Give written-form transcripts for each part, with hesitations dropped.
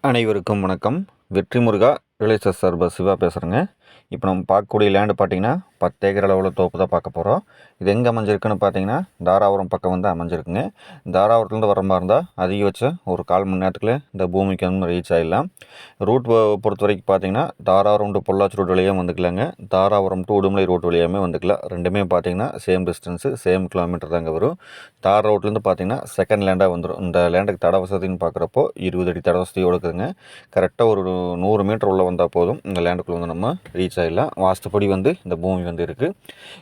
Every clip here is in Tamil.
அனைவருக்கும் வணக்கம். வெற்றி முருகா ரியல் எஸ்டேட் சார்பர் சிவா பேசுகிறேங்க. இப்போ நம்ம பார்க்கக்கூடிய லேண்டு பார்த்தீங்கன்னா 10 ஏக்கர் அளவில் தோப்பு தான் பார்க்க போகிறோம். இது எங்கே அமைஞ்சிருக்குன்னு பார்த்தீங்கன்னா தாராபுரம் பக்கம் வந்து அமைஞ்சிருக்குங்க. தாராபுரத்துலேருந்து வர மாதிரி இருந்தால் அதிகபட்சம் ஒரு 1/4 மணி நேரத்துக்குள்ளே இந்த பூமிக்கு வந்து ரீச் ஆகிடலாம். ரூட் பொறுத்த வரைக்கும் பார்த்தீங்கன்னா தாராபுரம் டு பொள்ளாச்சி ரோடு வழியாக வந்துக்கலாங்க. தாராபுரம் டு உடுமலை ரோடு வழியாகவே வந்துக்கலாம். ரெண்டுமே பார்த்தீங்கன்னா சேம் டிஸ்டன்ஸு, சேம் கிலோமீட்டர் தாங்க வரும். தார் ரோட்லேருந்து பார்த்தீங்கன்னா செகண்ட் லேண்டாக வந்துடும். இந்த லேண்டுக்கு தட வசதின்னு பார்க்குறப்போ 20 அடி தட வசதியோடு இருக்குதுங்க. கரெக்டாக ஒரு 100 மீட்டர் உள்ளே வந்தால் போதும் இந்த லேண்டுக்குள்ளே வந்து நம்ம ரீச் ஆகிடலாம். வாஸ்துப்படி வந்து இந்த பூமி வந்து இருக்குது.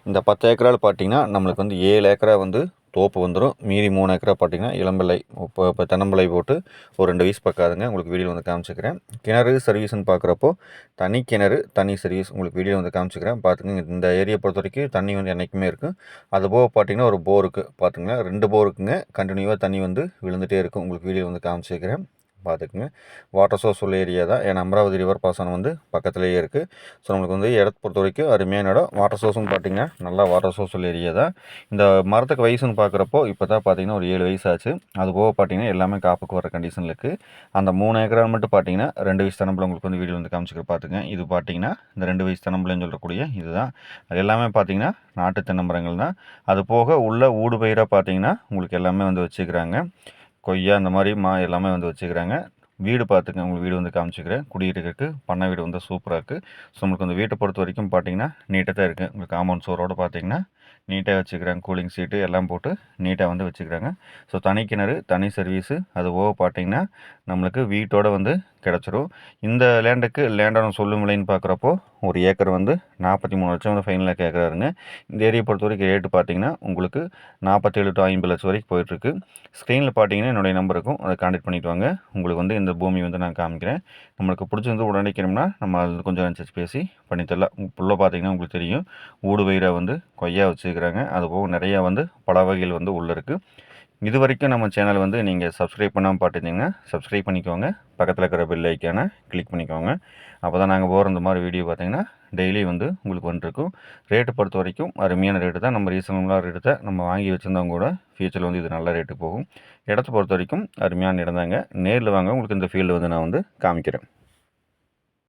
இந்த 10 ஏக்கரால் பார்த்திங்கன்னா நம்மளுக்கு வந்து 7 ஏக்கரா வந்து தோப்பு வந்துடும். மீதி 3 ஏக்கரா பார்த்திங்கன்னா இளம்பிள்ளை இப்போ தென்னம்பிள்ளை போட்டு ஒரு 2 வயசு பக்காதுங்க. உங்களுக்கு வீடியோ வந்து காமிச்சிக்கிறேன். கிணறு சர்வீஸ்ன்னு பார்க்குறப்போ தனி கிணறு தனி சர்வீஸ் உங்களுக்கு வீடியோ வந்து காமிச்சிக்கிறேன். பார்த்துங்க. இந்த ஏரியா பொறுத்த வரைக்கும் தண்ணி வந்து என்றைக்குமே இருக்குது. அதுபோக பார்த்திங்கன்னா ஒரு போருக்கு பார்த்துங்க, 2 போருக்குங்க கண்டினியூவாக தண்ணி வந்து விழுந்துகிட்டே இருக்கும். உங்களுக்கு வீடியோ வந்து காமிச்சிக்கிறேன். பார்த்துக்குங்க. வாட்டர் சோர்ஸ் உள்ள ஏரியா தான். ஏன்னா அமராவதி ரிவர் பாசனம் வந்து பக்கத்துலேயே இருக்குது. ஸோ நம்மளுக்கு வந்து இடத்த பொறுத்த வரைக்கும் அருமையான இடம். வாட்டர் சோர்ஸ்னு பார்த்திங்கன்னா நல்லா வாட்டர் சோர்ஸ் உள்ள ஏரியா தான். இந்த மரத்துக்கு வயசுன்னு பார்க்குறப்போ இப்போ தான் பார்த்திங்கன்னா ஒரு 7 வயசு ஆச்சு. அது போக பார்த்திங்கன்னா எல்லாமே காப்புக்கு வர கண்டிஷனில் இருக்குது. அந்த 3 ஏக்கரா மட்டும் பார்த்திங்கன்னா 2 வயசு தென்னம்பிள்ளை உங்களுக்கு வந்து வீடியோ வந்து காமிச்சிக்கிற பார்த்துங்க. இது பார்த்திங்கன்னா இந்த 2 வயசு தென்னம்பிள்ளைன்னு சொல்லக்கூடிய இதுதான். அது எல்லாமே பார்த்திங்கன்னா நாட்டு தென்னமரங்கள் தான். அது போக உள்ள ஊடு பயிராக பார்த்திங்கன்னா உங்களுக்கு எல்லாமே வந்து வச்சுக்கிறாங்க. கொய்யா இந்த மாதிரி எல்லாமே வந்து வச்சுக்கிறாங்க. வீடு பார்த்துங்க, உங்களுக்கு வீடு வந்து காமிச்சிக்கிறேன். குடியிருக்கிறதுக்கு பண்ணை வீடு வந்து சூப்பராக இருக்குது. ஸோ உங்களுக்கு அந்த வீட்டை பொறுத்த வரைக்கும் பார்த்தீங்கன்னா நீட்டாக தான் இருக்குது. உங்களுக்கு காம்பவுண்ட் சோரோடு பார்த்தீங்கன்னா நீட்டாக வச்சுக்கிறாங்க. கூலிங் சீட்டு எல்லாம் போட்டு நீட்டாக வந்து வச்சுக்கிறாங்க. ஸோ தனி கிணறு தனி சர்வீஸு அது போக பார்த்தீங்கன்னா நம்மளுக்கு வீட்டோடு வந்து கிடச்சிரும். இந்த லேண்டான சொல்லும் விலைன்னு பார்க்குறப்போ ஒரு ஏக்கர் வந்து 43 லட்சம் வந்து ஃபைனலாக கேட்குறாருங்க. இந்த ஏரியா பொறுத்த வரைக்கும் ரேட்டு பார்த்தீங்கன்னா உங்களுக்கு 47 to 50 லட்சம் வரைக்கும் போயிட்டுருக்கு. ஸ்க்ரீனில் பார்த்தீங்கன்னா என்னுடைய நம்பர் இருக்கும், அதை கான்டாக்ட் பண்ணிட்டு வாங்க. உங்களுக்கு வந்து இந்த பூமி வந்து நான் காமிக்கிறேன். நம்மளுக்கு பிடிச்சிருந்து உடனடிக்கணும்னா நம்ம அது கொஞ்சம் அனுசரித்து பேசி பண்ணித்தரலாம். ஃபுல்லாக பார்த்தீங்கன்னா உங்களுக்கு தெரியும் ஊடு பயிராக வந்து கொய்யா வச்சுருக்கிறாங்க. அதுபோக நிறையா வந்து பல வகைகள் வந்து உள்ளே இருக்குது. இது வரைக்கும் நம்ம சேனல் வந்து நீங்கள் சப்ஸ்கிரைப் பண்ணாமல் பார்த்துருந்தீங்கன்னா சப்ஸ்கிரைப் பண்ணிக்கோங்க. பக்கத்தில் இருக்கிற பெல் ஐக்கானை கிளிக் பண்ணிக்கோங்க. அப்போ தான் நாங்கள் போகிற இந்த மாதிரி வீடியோ பார்த்தீங்கன்னா டெய்லி வந்து உங்களுக்கு வந்துருக்கும். ரேட்டு பொறுத்த வரைக்கும் அருமையான ரேட்டு தான். நம்ம ரீசனபுளான ரேட்டு தான். நம்ம வாங்கி வச்சுருந்தவங்க கூட ஃபியூச்சரில் வந்து இது நல்ல ரேட்டு போகும். இடத்த பொறுத்த வரைக்கும் அருமையான இடம் தாங்க. நேரில் வாங்க, உங்களுக்கு இந்த ஃபீல்டு வந்து நான் வந்து காமிக்கிறேன்.